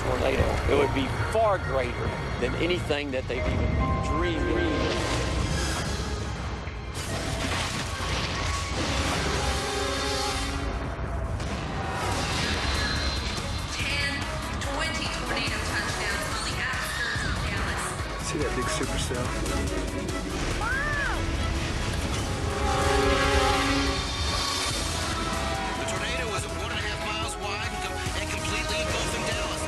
tornado. It would be far greater than anything that they've even dreamed of. See that big supercell? The tornado was 1.5 miles wide and completely engulfing Dallas.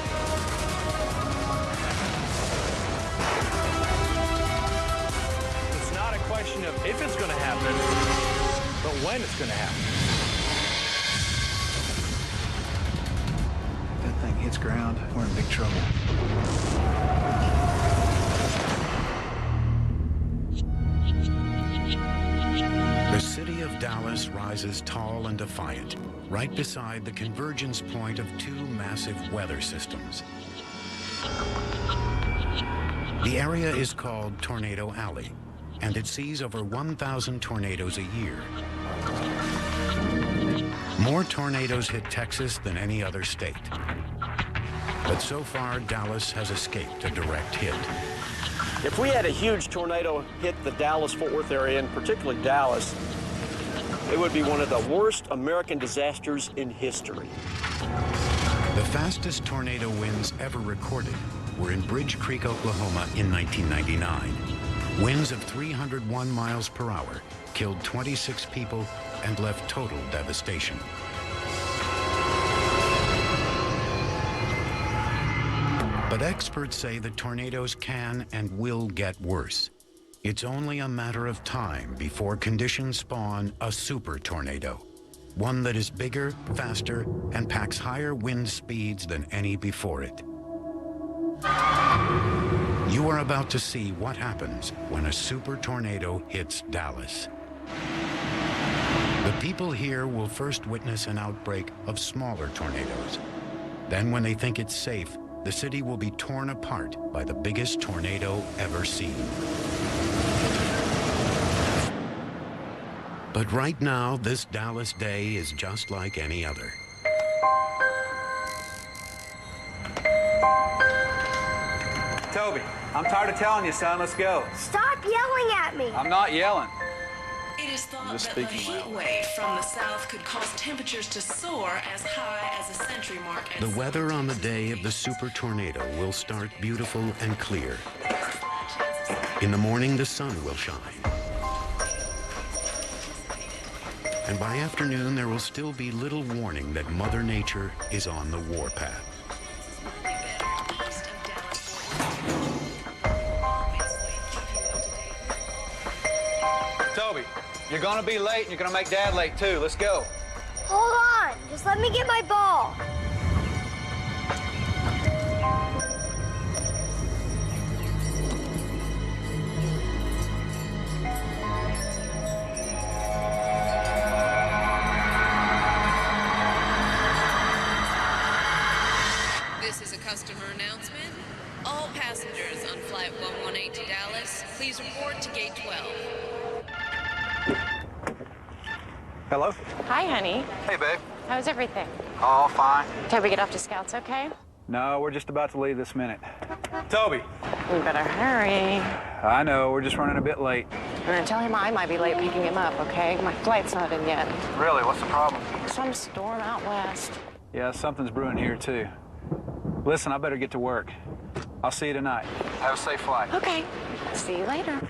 It's not a question of if it's going to happen, but when it's going to happen. If that thing hits ground, we're in big trouble. The city of Dallas rises tall and defiant, right beside the convergence point of two massive weather systems. The area is called Tornado Alley, and it sees over 1,000 tornadoes a year. More tornadoes hit Texas than any other state. But so far, Dallas has escaped a direct hit. If we had a huge tornado hit the Dallas-Fort Worth area, and particularly Dallas, it would be one of the worst American disasters in history. The fastest tornado winds ever recorded were in Bridge Creek, Oklahoma in 1999. Winds of 301 miles per hour killed 26 people and left total devastation. But experts say that tornadoes can and will get worse. It's only a matter of time before conditions spawn a super tornado, one that is bigger, faster, and packs higher wind speeds than any before it. You are about to see what happens when a super tornado hits Dallas. The people here will first witness an outbreak of smaller tornadoes. Then, when they think it's safe, the city will be torn apart by the biggest tornado ever seen. But right now, this Dallas day is just like any other. Toby, I'm tired of telling you, son. Let's go. Stop yelling at me. I'm not yelling. It is thought Just that the speaking heat loud. wave from the south could cause temperatures to soar as high as a century mark. The weather on the day of the super tornado will start beautiful and clear. In the morning, the sun will shine. And by afternoon, there will still be little warning that Mother Nature is on the warpath. Toby, you're gonna be late and you're gonna make Dad late too. Let's go. Hold on. Just let me get my ball. This is a customer announcement. All passengers on Flight 118 to Dallas, please report to Gate 12. Hello? Hi, honey. Hey, babe. How's everything? All fine. Toby get off to Scouts okay? No, we're just about to leave this minute. Toby. We better hurry. I know, we're just running a bit late. I'm gonna tell him I might be late picking him up, okay? My flight's not in yet. Really, what's the problem? Some storm out west. Yeah, something's brewing here too. Listen, I better get to work. I'll see you tonight. Have a safe flight. Okay. See you later.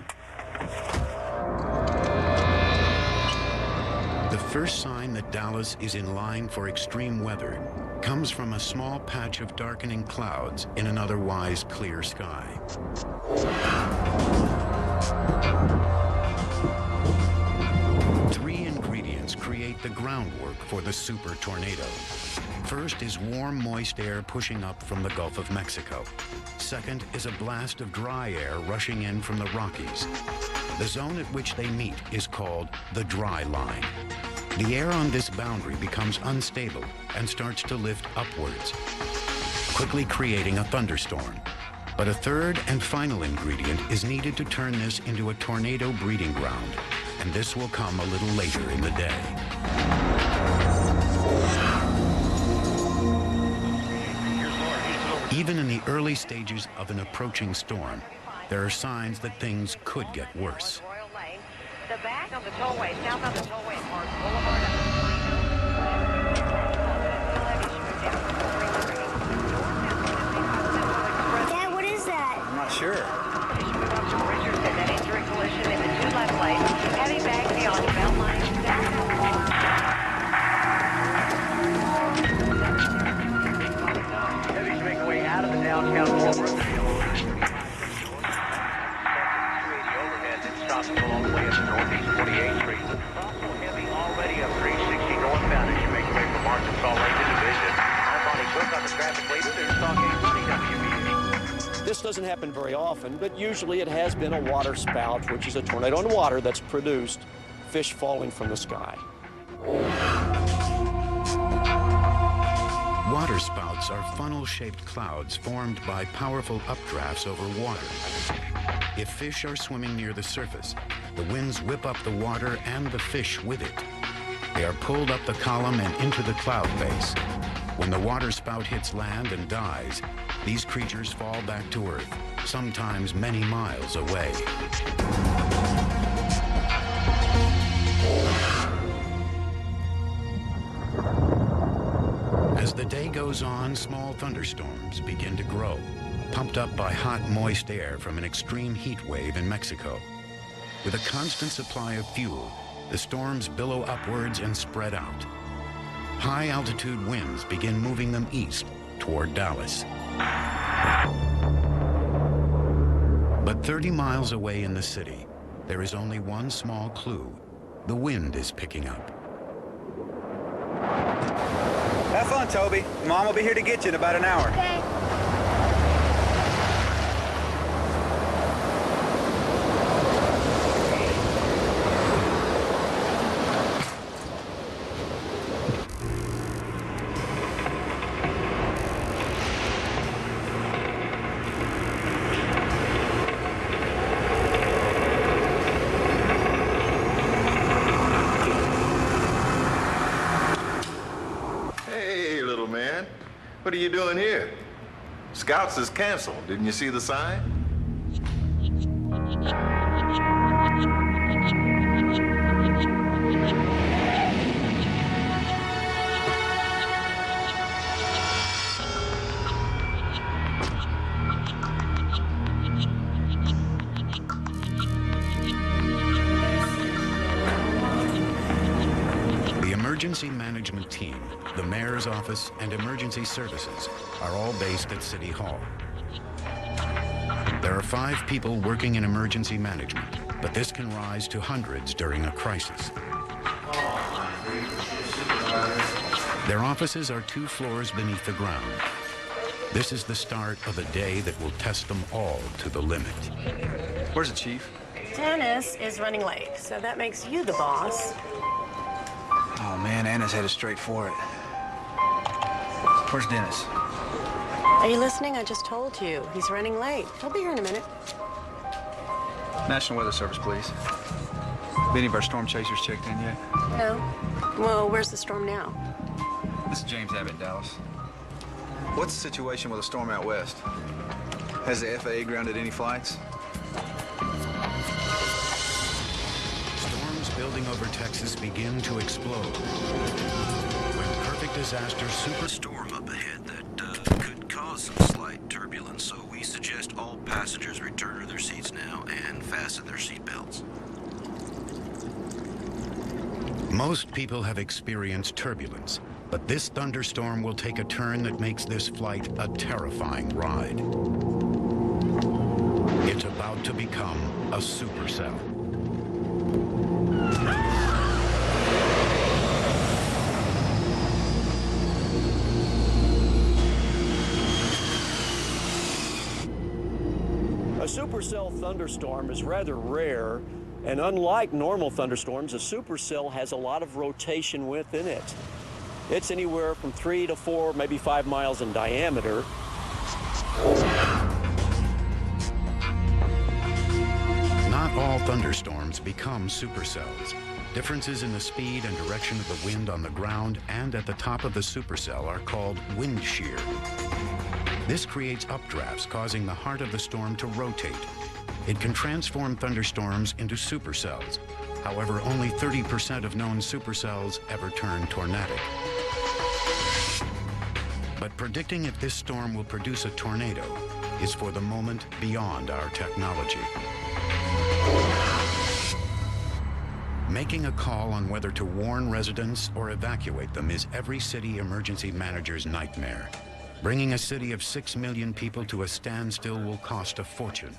The first sign that Dallas is in line for extreme weather comes from a small patch of darkening clouds in an otherwise clear sky. Three ingredients create the groundwork for the super tornado. First is warm, moist air pushing up from the Gulf of Mexico. Second is a blast of dry air rushing in from the Rockies. The zone at which they meet is called the dry line. The air on this boundary becomes unstable and starts to lift upwards, quickly creating a thunderstorm. But a third and final ingredient is needed to turn this into a tornado breeding ground, and this will come a little later in the day. Even in the early stages of an approaching storm, there are signs that things could get worse. The back of the tollway, south of the tollway, Park Boulevard. Dad, what is that? I'm not sure. Richard said that injury collision in the two left lanes, heavy back beyond Beltline. Heavy's making way out of the downtown Fort Worth. All the way up to Northeast 48th Street. Also heavy already up 360 northbound as you make your way from Arkansas Lane to Division. I'm Bonnie Cook on the traffic leader. There's Stock 820 WBC. This doesn't happen very often, but usually it has been a water spout, which is a tornado in water that's produced fish falling from the sky. Water spouts are funnel-shaped clouds formed by powerful updrafts over water. If fish are swimming near the surface, the winds whip up the water and the fish with it. They are pulled up the column and into the cloud base. When the water spout hits land and dies, these creatures fall back to Earth, sometimes many miles away. As the day goes on, small thunderstorms begin to grow, pumped up by hot, moist air from an extreme heat wave in Mexico. With a constant supply of fuel, the storms billow upwards and spread out. High-altitude winds begin moving them east toward Dallas. But 30 miles away in the city, there is only one small clue. The wind is picking up. Have fun, Toby. Mom will be here to get you in about an hour. Okay. What are you doing here? Scouts is canceled. Didn't you see the sign? The emergency management team, the mayor's office, and emergency services are all based at City Hall. There are 5 people working in emergency management, but this can rise to hundreds during a crisis. Their offices are 2 floors beneath the ground. This is the start of a day that will test them all to the limit. Where's the chief? Dennis is running late, so that makes you the boss. Oh man, Anna's headed straight for it. Where's Dennis? Are you listening? I just told you. He's running late. He'll be here in a minute. National Weather Service, please. Have any of our storm chasers checked in yet? No. Well, where's the storm now? This is James Abbott in Dallas. What's the situation with a storm out west? Has the FAA grounded any flights? Storms building over Texas begin to explode. When perfect disaster storm up ahead that could cause some slight turbulence, so we suggest all passengers return to their seats now and fasten their seatbelts. Most people have experienced turbulence, but this thunderstorm will take a turn that makes this flight a terrifying ride. It's about to become a supercell. A supercell thunderstorm is rather rare, and unlike normal thunderstorms, a supercell has a lot of rotation within it. It's anywhere from 3 to 4, maybe 5 miles in diameter. Not all thunderstorms become supercells. Differences in the speed and direction of the wind on the ground and at the top of the supercell are called wind shear. This creates updrafts, causing the heart of the storm to rotate. It can transform thunderstorms into supercells. However, only 30% of known supercells ever turn tornadic. But predicting if this storm will produce a tornado is for the moment beyond our technology. Making a call on whether to warn residents or evacuate them is every city emergency manager's nightmare. Bringing a city of 6 million people to a standstill will cost a fortune.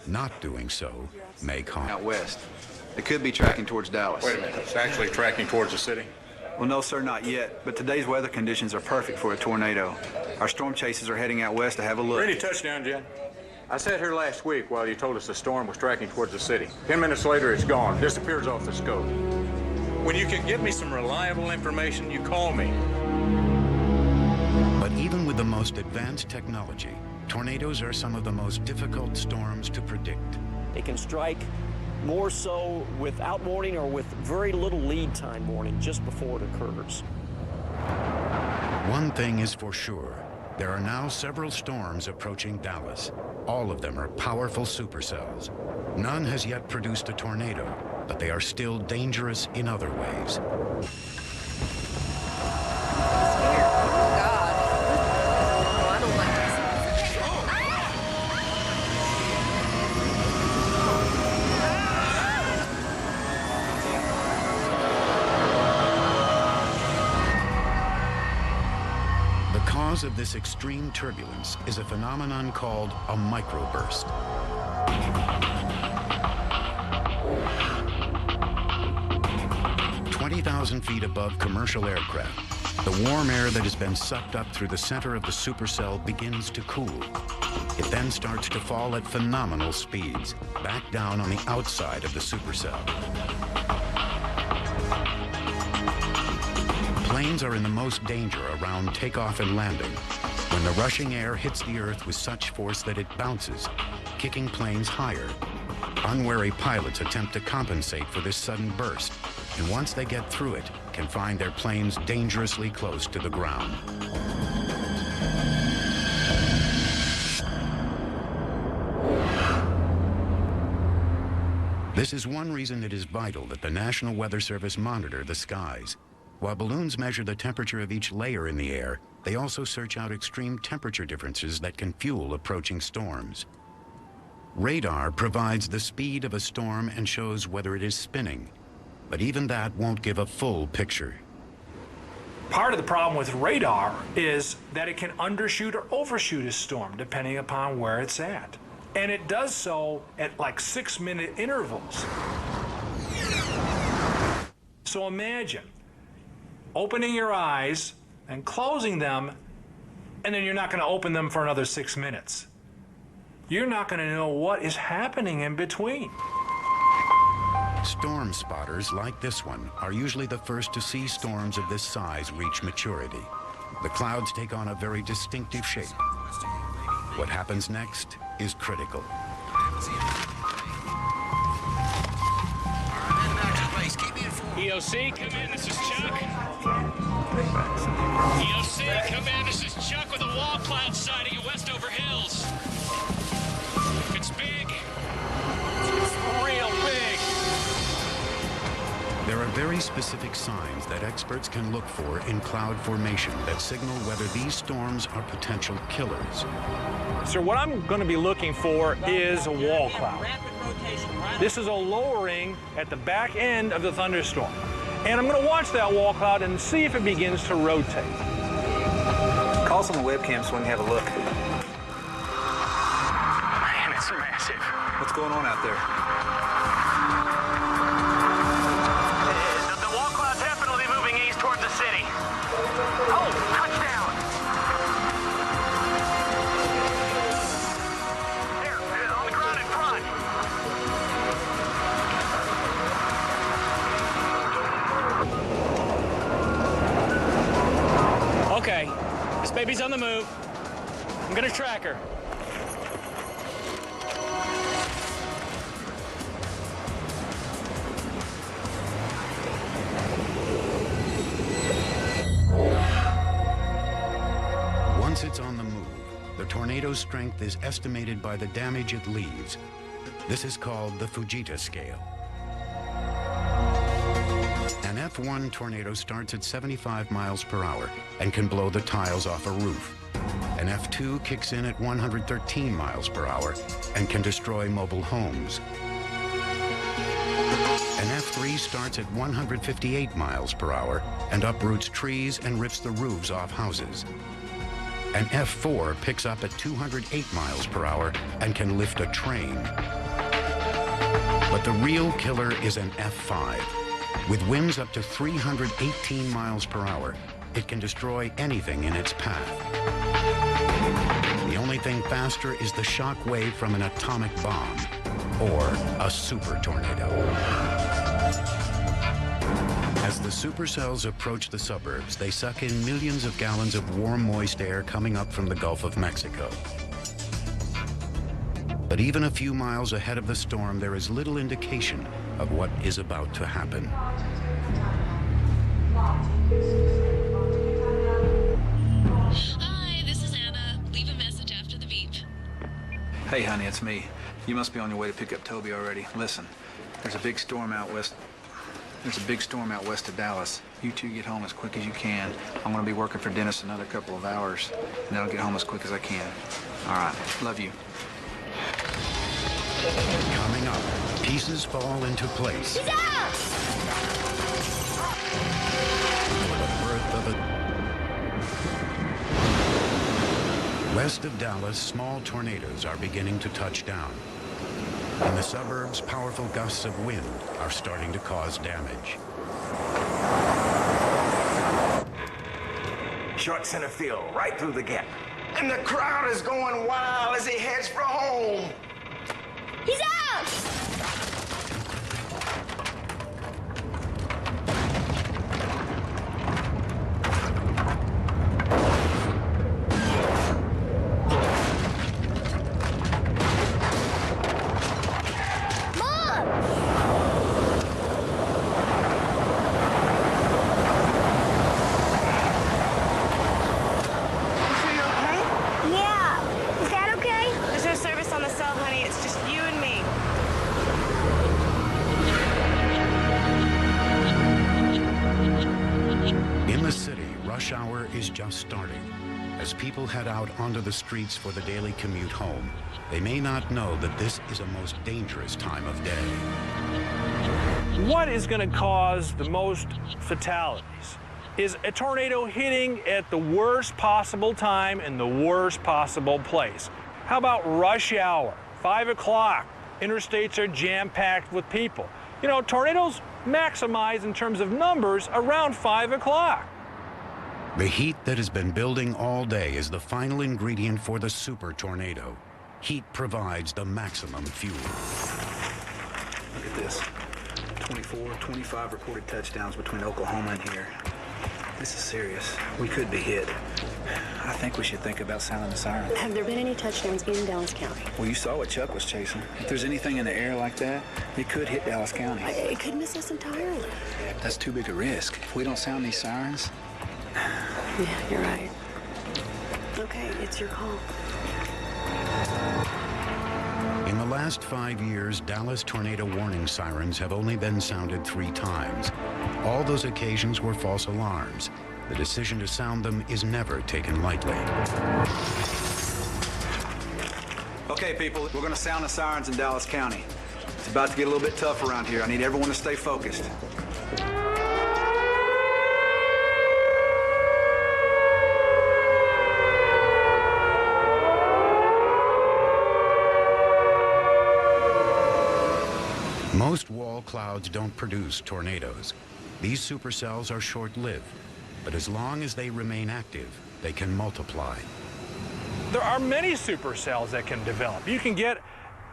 Not doing so may cost. Out west. It could be tracking towards Dallas. Wait a minute, it's actually tracking towards the city? Well, no, sir, not yet. But today's weather conditions are perfect for a tornado. Our storm chasers are heading out west to have a look. Any touchdown, Jen? I sat here last week while you told us the storm was tracking towards the city. 10 minutes later, it's gone. Disappears off the scope. When you can give me some reliable information, you call me. But even with the most advanced technology, tornadoes are some of the most difficult storms to predict. They can strike more so without warning or with very little lead time warning just before it occurs. One thing is for sure. There are now several storms approaching Dallas. All of them are powerful supercells. None has yet produced a tornado, but they are still dangerous in other ways. The cause of this extreme turbulence is a phenomenon called a microburst. "20,000 feet above commercial aircraft, the warm air that has been sucked up through the center of the supercell begins to cool. It then starts to fall at phenomenal speeds, back down on the outside of the supercell. Planes are in the most danger around takeoff and landing, when the rushing air hits the earth with such force that it bounces, kicking planes higher. Unwary pilots attempt to compensate for this sudden burst, and once they get through it, can find their planes dangerously close to the ground. This is one reason it is vital that the National Weather Service monitor the skies. While balloons measure the temperature of each layer in the air, they also search out extreme temperature differences that can fuel approaching storms. Radar provides the speed of a storm and shows whether it is spinning, but even that won't give a full picture. Part of the problem with radar is that it can undershoot or overshoot a storm depending upon where it's at. And it does so at like 6-minute intervals. So imagine opening your eyes and closing them, and then you're not going to open them for another 6 minutes. You're not going to know what is happening in between. Storm spotters like this one are usually the first to see storms of this size reach maturity. The clouds take on a very distinctive shape. What happens next is critical. EOC, come in, this is Chuck. EOC, come in, this is Chuck with a wall cloud sighting at Westover Hills. It's big. It's real big. There are very specific signs that experts can look for in cloud formation that signal whether these storms are potential killers. So what I'm going to be looking for is a wall cloud. This is a lowering at the back end of the thunderstorm. And I'm going to watch that wall cloud and see if it begins to rotate. Call us on the webcam so we can have a look. Man, it's massive. What's going on out there? The wall cloud's definitely moving east toward the city. Oh, touchdown! There, on the ground in front. Okay, this baby's on the move. I'm gonna track her. Once it's on the move, The tornado's strength is estimated by the damage it leaves. This is called the Fujita scale. An F1 tornado starts at 75 miles per hour and can blow the tiles off a roof. An F2 kicks in at 113 miles per hour and can destroy mobile homes. An F3 starts at 158 miles per hour and uproots trees and rips the roofs off houses. An F4 picks up at 208 miles per hour and can lift a train. But the real killer is an F5. With winds up to 318 miles per hour, it can destroy anything in its path. The only thing faster is the shock wave from an atomic bomb or a super tornado. As the supercells approach the suburbs, they suck in millions of gallons of warm, moist air coming up from the Gulf of Mexico. But even a few miles ahead of the storm, there is little indication of what is about to happen. Hi, this is Anna. Leave a message after the beep. Hey, honey, it's me. You must be on your way to pick up Toby already. Listen, there's a big storm out west. There's a big storm out west of Dallas. You two get home as quick as you can. I'm gonna be working for Dennis another couple of hours, and then I'll get home as quick as I can. All right, love you. Coming up, pieces fall into place. He's out! For the birth of a... West of Dallas, small tornadoes are beginning to touch down. In the suburbs, powerful gusts of wind are starting to cause damage. Short center field, right through the gap. And the crowd is going wild as he heads for home. He's out! Just starting. As people head out onto the streets for the daily commute home, they may not know that this is a most dangerous time of day. What is going to cause the most fatalities is a tornado hitting at the worst possible time in the worst possible place. How about rush hour, 5 o'clock? Interstates are jam-packed with people. You know, tornadoes maximize in terms of numbers around 5 o'clock. The heat that has been building all day is the final ingredient for the super tornado. Heat provides the maximum fuel. Look at this. 24, 25 reported touchdowns between Oklahoma and here. This is serious. We could be hit. I think we should think about sounding the siren. Have there been any touchdowns in Dallas County? Well, you saw what Chuck was chasing. If there's anything in the air like that, it could hit Dallas County. It could miss us entirely. That's too big a risk. If we don't sound these sirens... Yeah, you're right. Okay, it's your call. In the last 5 years, Dallas tornado warning sirens have only been sounded 3 times. All those occasions were false alarms. The decision to sound them is never taken lightly. Okay, people, we're gonna sound the sirens in Dallas County. It's about to get a little bit tough around here. I need everyone to stay focused. Most wall clouds don't produce tornadoes. These supercells are short-lived, but as long as they remain active, they can multiply. There are many supercells that can develop. You can get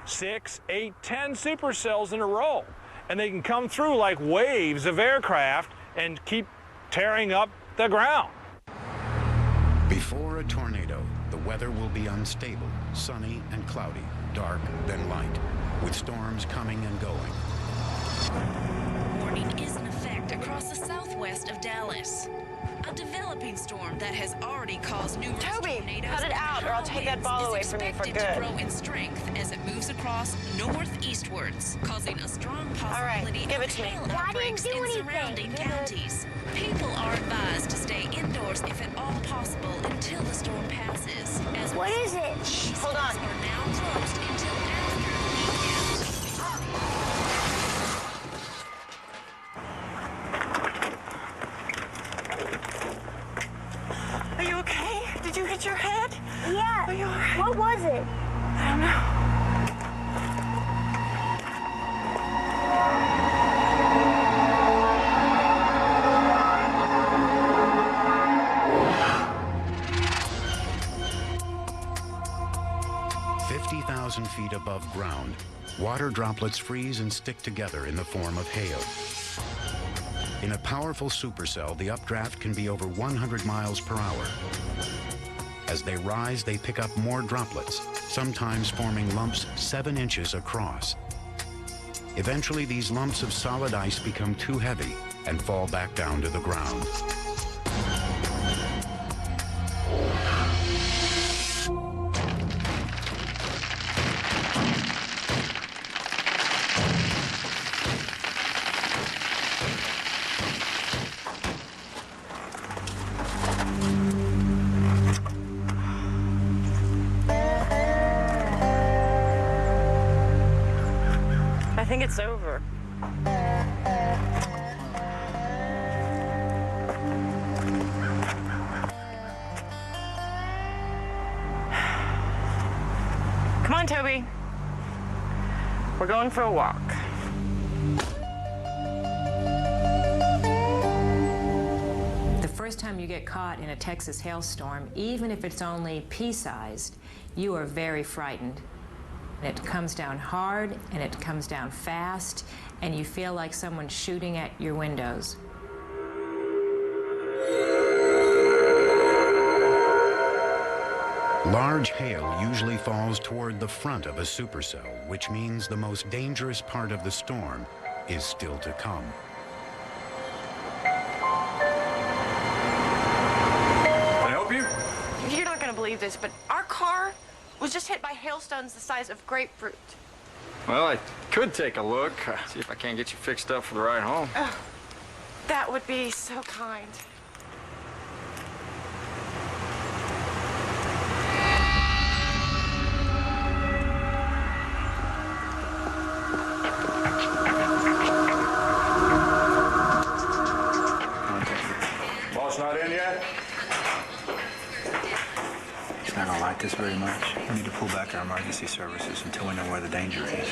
6, 8, 10 supercells in a row, and they can come through like waves of aircraft and keep tearing up the ground. Before a tornado, the weather will be unstable, sunny and cloudy, dark then light, with storms coming and going. Warning is in effect across the southwest of Dallas. A developing storm that has already caused numerous tornadoes. Cut it out, or I'll take that ball away from you for good. Is expected to grow in strength as it moves across northeastwards, causing a strong possibility give it to me. of hail outbreaks in surrounding counties. People are advised to stay indoors if at all possible until the storm passes. As What is it? Hold on. Are now closed until after the weekend. Are you okay? Did you hit your head? Yeah. Are you all right? What was it? I don't know. 50,000 feet above ground, water droplets freeze and stick together in the form of hail. In a powerful supercell, the updraft can be over 100 miles per hour. As they rise, they pick up more droplets, sometimes forming lumps 7 inches across. Eventually, these lumps of solid ice become too heavy and fall back down to the ground. I think it's over. Come on, Toby. We're going for a walk. The first time you get caught in a Texas hailstorm, even if it's only pea-sized, you are very frightened. It comes down hard, and it comes down fast, and you feel like someone's shooting at your windows. Large hail usually falls toward the front of a supercell, which means the most dangerous part of the storm is still to come. Can I help you? You're not going to believe this, but our car was just hit by hailstones the size of grapefruit. Well, I could take a look, see if I can't get you fixed up for the ride home. Oh, that would be so kind. Boss not in yet? It's not gonna like this very much. We need to pull back our emergency services until we know where the danger is.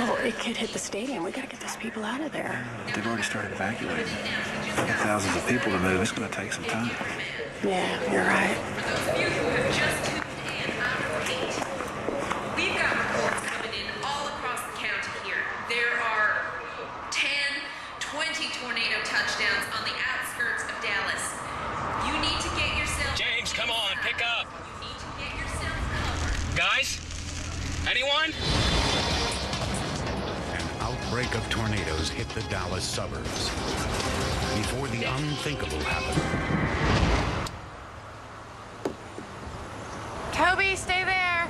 Oh, it could hit the stadium. We gotta get those people out of there. They've already started evacuating. We've got thousands of people to move. It's gonna take some time. Yeah, you're right. We've got reports coming in all across the county here. There are 10, 20 tornado touchdowns on the outskirts of Dallas. You need to get yourself... James, come on, pick up. You need to get yourself covered. Guys? Anyone? An outbreak of tornadoes hit the Dallas suburbs. Before the unthinkable happened, Toby, stay there.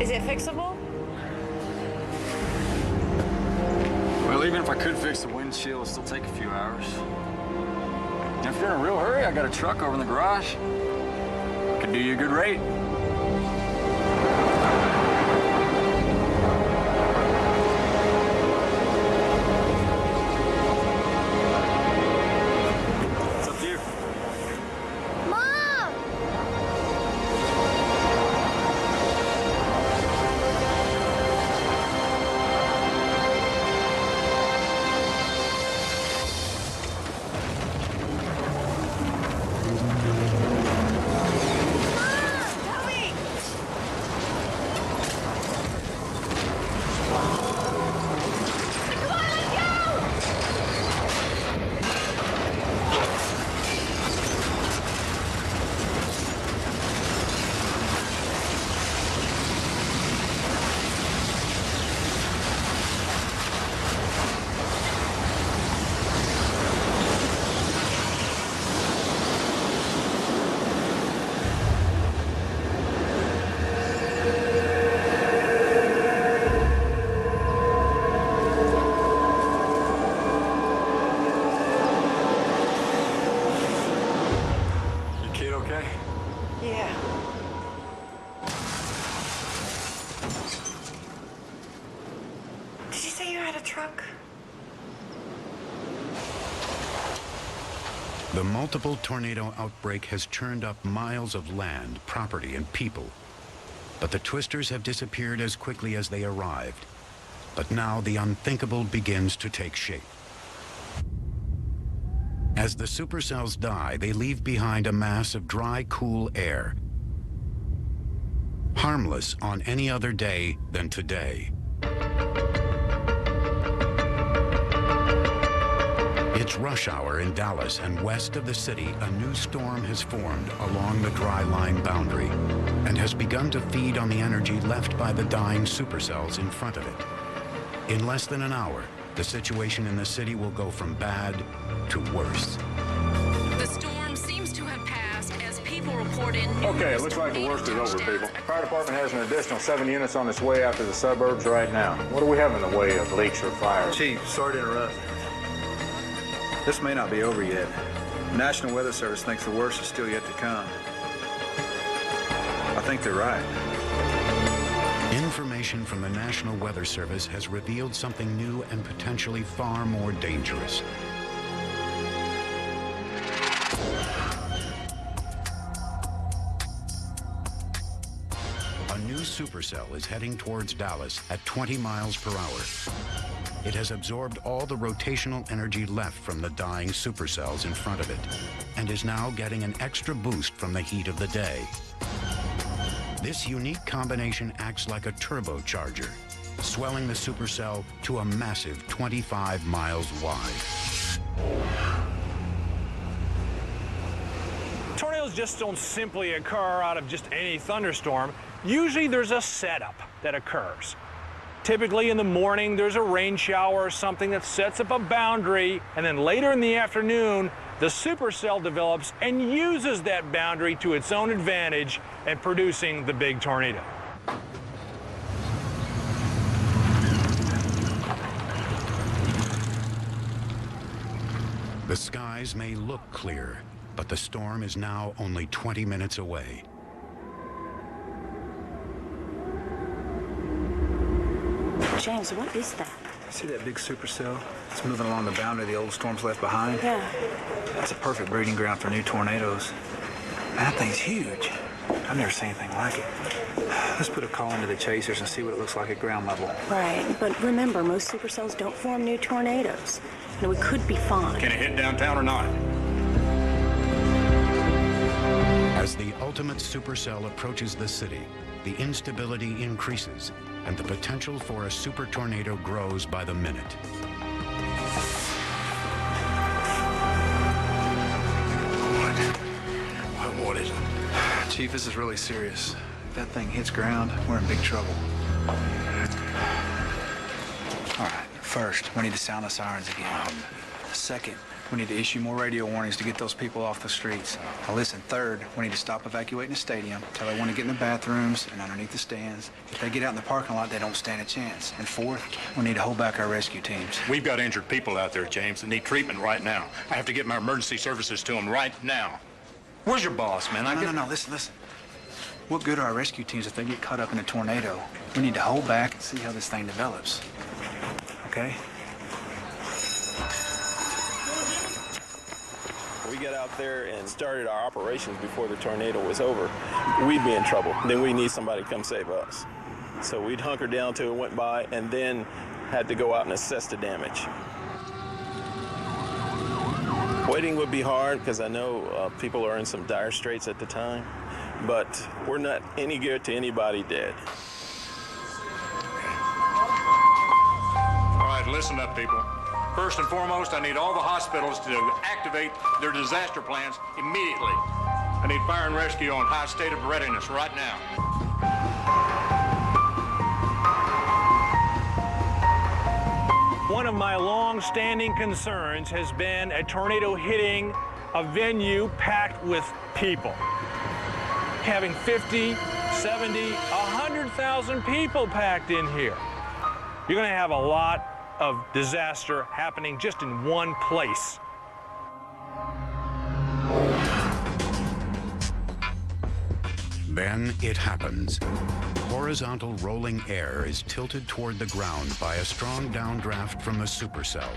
Is it fixable? Well, even if I could fix the windshield, it'll still take a few hours. And if you're in a real hurry, I got a truck over in the garage. Could do you a good rate. It's up to you. Mom! truck? The multiple tornado outbreak has churned up miles of land, property, and people. But the twisters have disappeared as quickly as they arrived. But now the unthinkable begins to take shape. As the supercells die, they leave behind a mass of dry, cool air, harmless on any other day than today. It's rush hour in Dallas, and west of the city, a new storm has formed along the dry line boundary and has begun to feed on the energy left by the dying supercells in front of it. In less than an hour, the situation in the city will go from bad to worse. The storm seems to have passed as people report in. Okay, it looks like the worst is over, people. Fire department has an additional 7 units on its way out to the suburbs right now. What do we have in the way of leaks or fires? Chief, sorry to interrupt. This may not be over yet. The National Weather Service thinks the worst is still yet to come. I think they're right. Information from the National Weather Service has revealed something new and potentially far more dangerous. A new supercell is heading towards Dallas at 20 miles per hour. It has absorbed all the rotational energy left from the dying supercells in front of it and is now getting an extra boost from the heat of the day. This unique combination acts like a turbocharger, swelling the supercell to a massive 25 miles wide. Tornadoes just don't simply occur out of just any thunderstorm. Usually there's a setup that occurs. Typically in the morning, there's a rain shower or something that sets up a boundary, and then later in the afternoon, the supercell develops and uses that boundary to its own advantage in producing the big tornado. The skies may look clear, but the storm is now only 20 minutes away. James, what is that? See that big supercell? It's moving along the boundary the old storms left behind. Yeah. That's a perfect breeding ground for new tornadoes. Man, that thing's huge. I've never seen anything like it. Let's put a call into the chasers and see what it looks like at ground level. Right, but remember, most supercells don't form new tornadoes. And we could be fine. Can it hit downtown or not? As the ultimate supercell approaches the city, the instability increases, and the potential for a super tornado grows by the minute. What is it? Chief, this is really serious. If that thing hits ground, we're in big trouble. All right, first, we need to sound the sirens again. Second, we need to issue more radio warnings to get those people off the streets. Now listen, third, we need to stop evacuating the stadium, tell everyone to get in the bathrooms and underneath the stands. If they get out in the parking lot, they don't stand a chance. And fourth, we need to hold back our rescue teams. We've got injured people out there, James, that need treatment right now. I have to get my emergency services to them right now. Where's your boss, man? No, listen. What good are our rescue teams if they get caught up in a tornado? We need to hold back and see how this thing develops. Okay? We got out there and started our operations before the tornado was over, we'd be in trouble. Then we need somebody to come save us. So we'd hunker down till it went by and then had to go out and assess the damage. Waiting would be hard because I know people are in some dire straits at the time, but we're not any good to anybody dead. All right, listen up, people. First and foremost, I need all the hospitals to activate their disaster plans immediately. I need fire and rescue on high state of readiness right now. One of my long-standing concerns has been a tornado hitting a venue packed with people. Having 50, 70, 100,000 people packed in here. You're going to have a lot of disaster happening just in one place. Then it happens. Horizontal rolling air is tilted toward the ground by a strong downdraft from the supercell.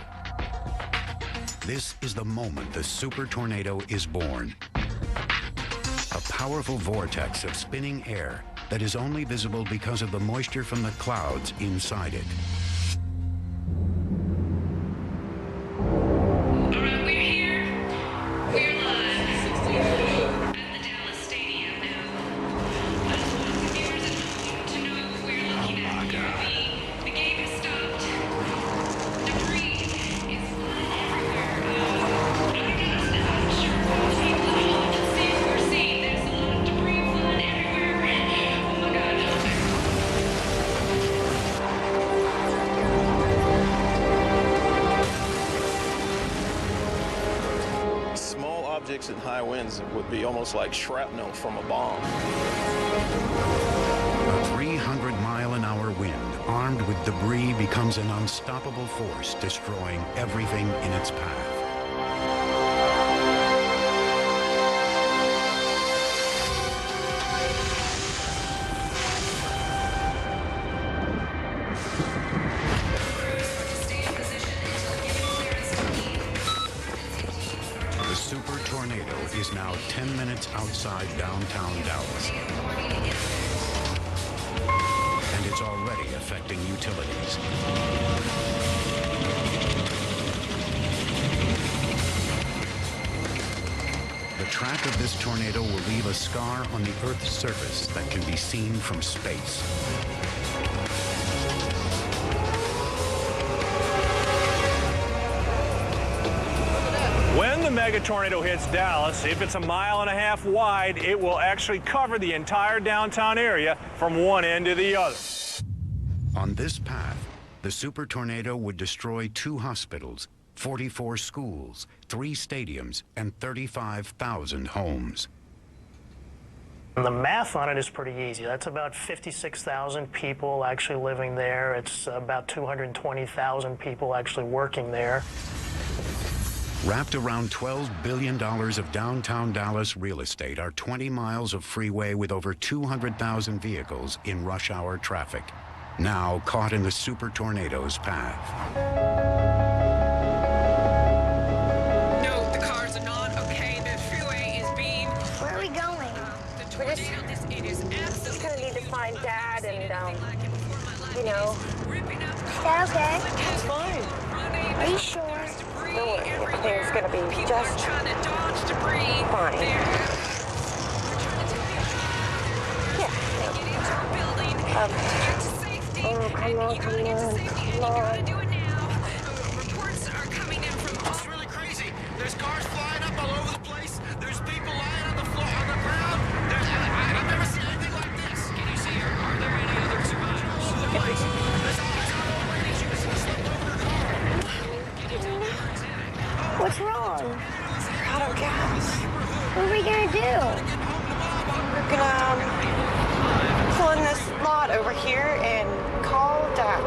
This is the moment the super tornado is born. A powerful vortex of spinning air that is only visible because of the moisture from the clouds inside it. Objects in high winds would be almost like shrapnel from a bomb. A 300-mile-an-hour wind, armed with debris, becomes an unstoppable force, destroying everything in its path. Is now 10 minutes outside downtown Dallas. And it's already affecting utilities. The track of this tornado will leave a scar on the Earth's surface that can be seen from space. When the mega tornado hits Dallas, if it's 1.5 miles wide, it will actually cover the entire downtown area from one end to the other. On this path, the super tornado would destroy 2 hospitals, 44 schools, 3 stadiums, and 35,000 homes. And the math on it is pretty easy. That's about 56,000 people actually living there. It's about 220,000 people actually working there. Wrapped around $12 billion of downtown Dallas real estate are 20 miles of freeway with over 200,000 vehicles in rush hour traffic, now caught in the super tornado's path. No, the cars are not okay. The freeway is being... Where are we going? We're just gonna need to find Dad and, you know. Yeah, okay. It's fine. Are you sure? Don't worry, everything's gonna be just fine. Yeah. Oh, come on, come on. Reports are coming in from... It's really crazy. There's cars flying up all over the place. There's people lying on the floor, on the ground. I've never seen anything like this. Can you see her? Are there any other survivors? What's wrong? We're out of gas. What are we gonna do? We're gonna pull in this lot over here and call Dad.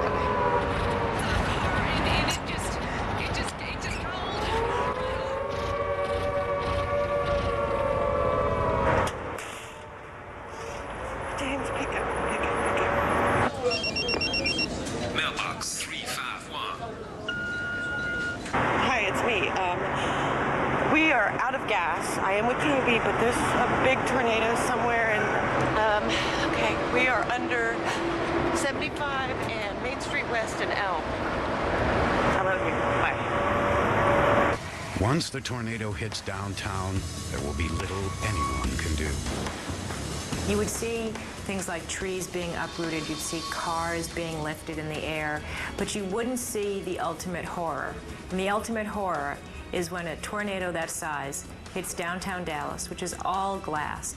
James, pick up. Mailbox 351. Hi, it's me. We are out of gas. I am with KB, but there's a big tornado somewhere, and okay, we are under 75 and Main Street West and Elm. I love you. Bye. Once the tornado hits downtown, there will be little anyone can do. You would see things like trees being uprooted, you'd see cars being lifted in the air, but you wouldn't see the ultimate horror. And the ultimate horror is when a tornado that size hits downtown Dallas, which is all glass.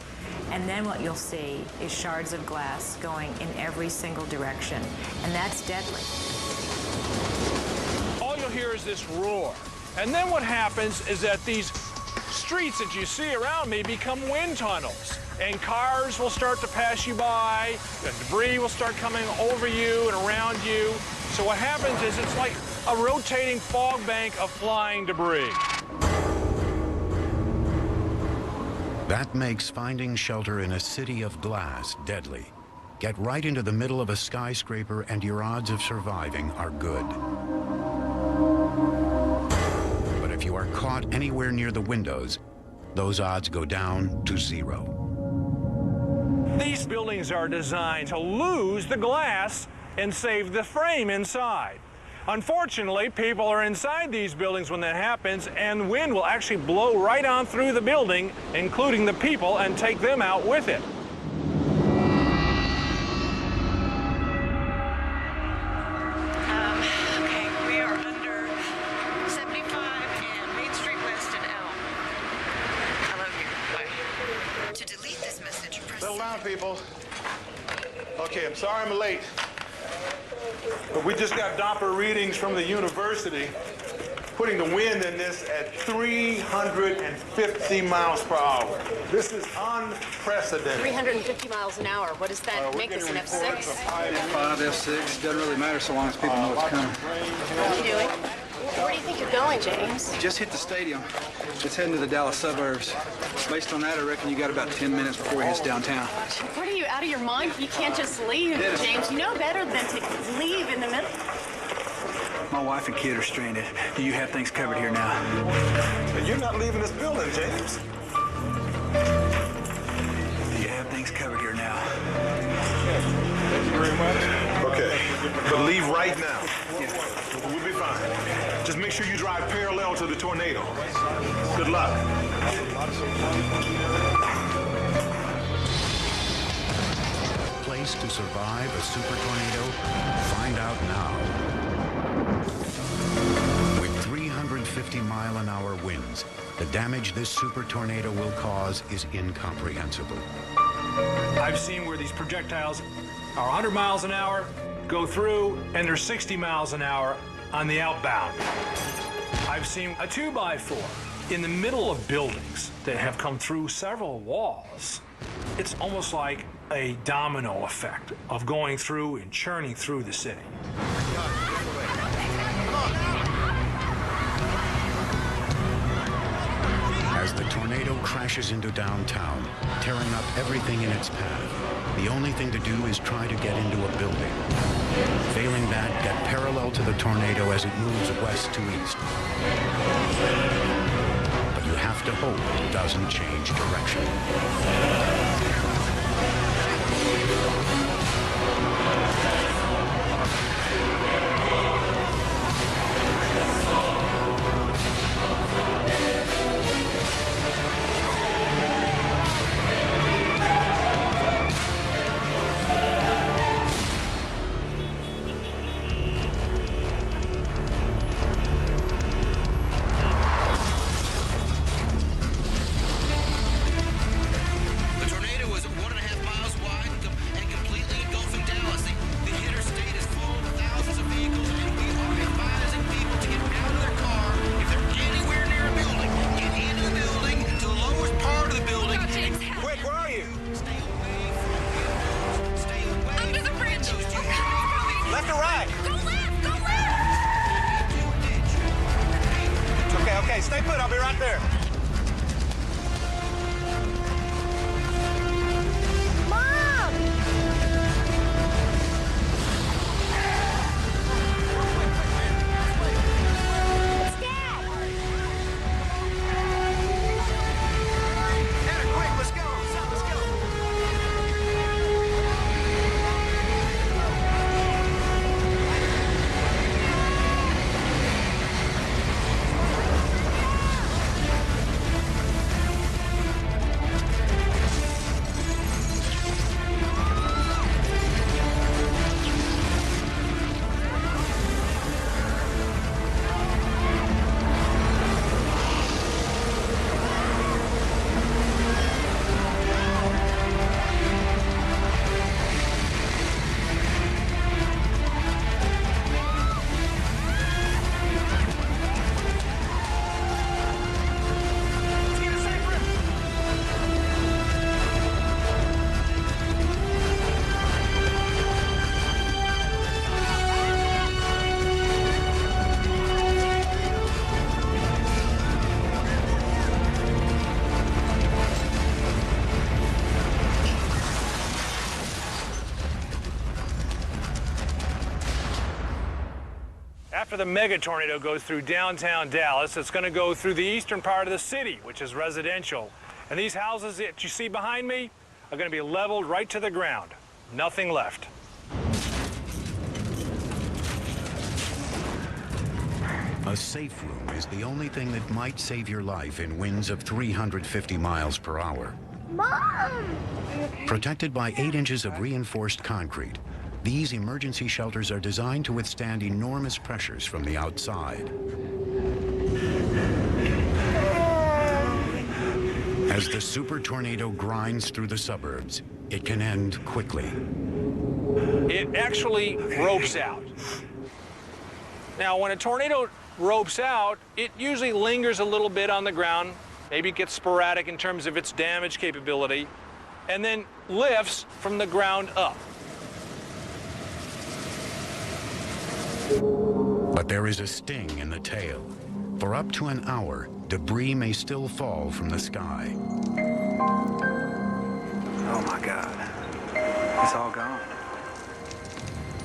And then what you'll see is shards of glass going in every single direction. And that's deadly. All you'll hear is this roar. And then what happens is that these streets that you see around me become wind tunnels. And cars will start to pass you by, and debris will start coming over you and around you. So what happens is it's like a rotating fog bank of flying debris. That makes finding shelter in a city of glass deadly. Get right into the middle of a skyscraper and your odds of surviving are good. But if you are caught anywhere near the windows, those odds go down to 0. These buildings are designed to lose the glass and save the frame inside. Unfortunately, people are inside these buildings when that happens, and wind will actually blow right on through the building, including the people, and take them out with it. Okay, we are under 75 and Main Street West and Elm. I love you. Bye. To delete this message, press Settle down, people. Okay, I'm sorry I'm late. But we just got Doppler readings from the university putting the wind in this at 350 miles per hour. This is unprecedented. 350 miles an hour. What does that make this, an F6? F5, F6, doesn't really matter so long as people know what's coming. What are you doing? Where do you think you're going, James? Just hit the stadium. It's heading to the Dallas suburbs. Based on that, I reckon you got about 10 minutes before it hits downtown. What are you, out of your mind? You can't just leave, James. You know better than to leave in the middle. My wife and kid are stranded. Do you have things covered here now? You're not leaving this building, James. Do you have things covered here now? Thank you very much. Okay, but leave right now. We'll be fine. Just make sure you drive parallel to the tornado. Good luck. Place to survive a super tornado? Find out now. With 350-mile-an-hour winds, the damage this super tornado will cause is incomprehensible. I've seen where these projectiles are 100 miles an hour, go through, and they're 60 miles an hour on the outbound. I've seen a 2x4 in the middle of buildings that have come through several walls. It's almost like a domino effect of going through and churning through the city. As the tornado crashes into downtown, tearing up everything in its path, the only thing to do is try to get into a building. Failing that, get parallel to the tornado as it moves west to east. But you have to hope it doesn't change direction. The tornado was 1.5 miles wide and completely engulfing Dallas. The interstate is full of thousands of vehicles, and we are advising people to get out of their car if they're anywhere near a building. Get into the building, to the lowest part of the building. Quick, where are you? Stay away from windows. Stay away under the bridge. Left or right? Go left. Go left. Okay. Stay put. I'll be right there. after the mega tornado goes through downtown Dallas, it's going to go through the eastern part of the city, which is residential. And these houses that you see behind me are going to be leveled right to the ground. Nothing left. A safe room is the only thing that might save your life in winds of 350 miles per hour. Mom! Protected by 8 inches of reinforced concrete, these emergency shelters are designed to withstand enormous pressures from the outside. As the super tornado grinds through the suburbs, it can end quickly. It actually ropes out. Now, when a tornado ropes out, it usually lingers a little bit on the ground. Maybe it gets sporadic in terms of its damage capability, and then lifts from the ground up. But there is a sting in the tail. For up to an hour, debris may still fall from the sky. Oh my God. It's all gone.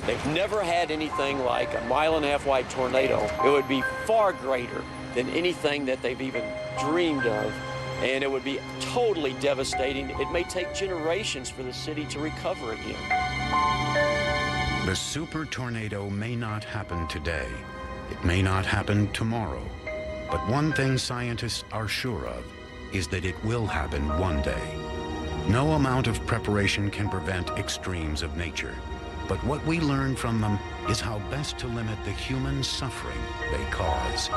They've never had anything like a 1.5 mile wide tornado. It would be far greater than anything that they've even dreamed of, and it would be totally devastating. It may take generations for the city to recover again. The super tornado may not happen today. It may not happen tomorrow. But one thing scientists are sure of is that it will happen one day. No amount of preparation can prevent extremes of nature. But what we learn from them is how best to limit the human suffering they cause.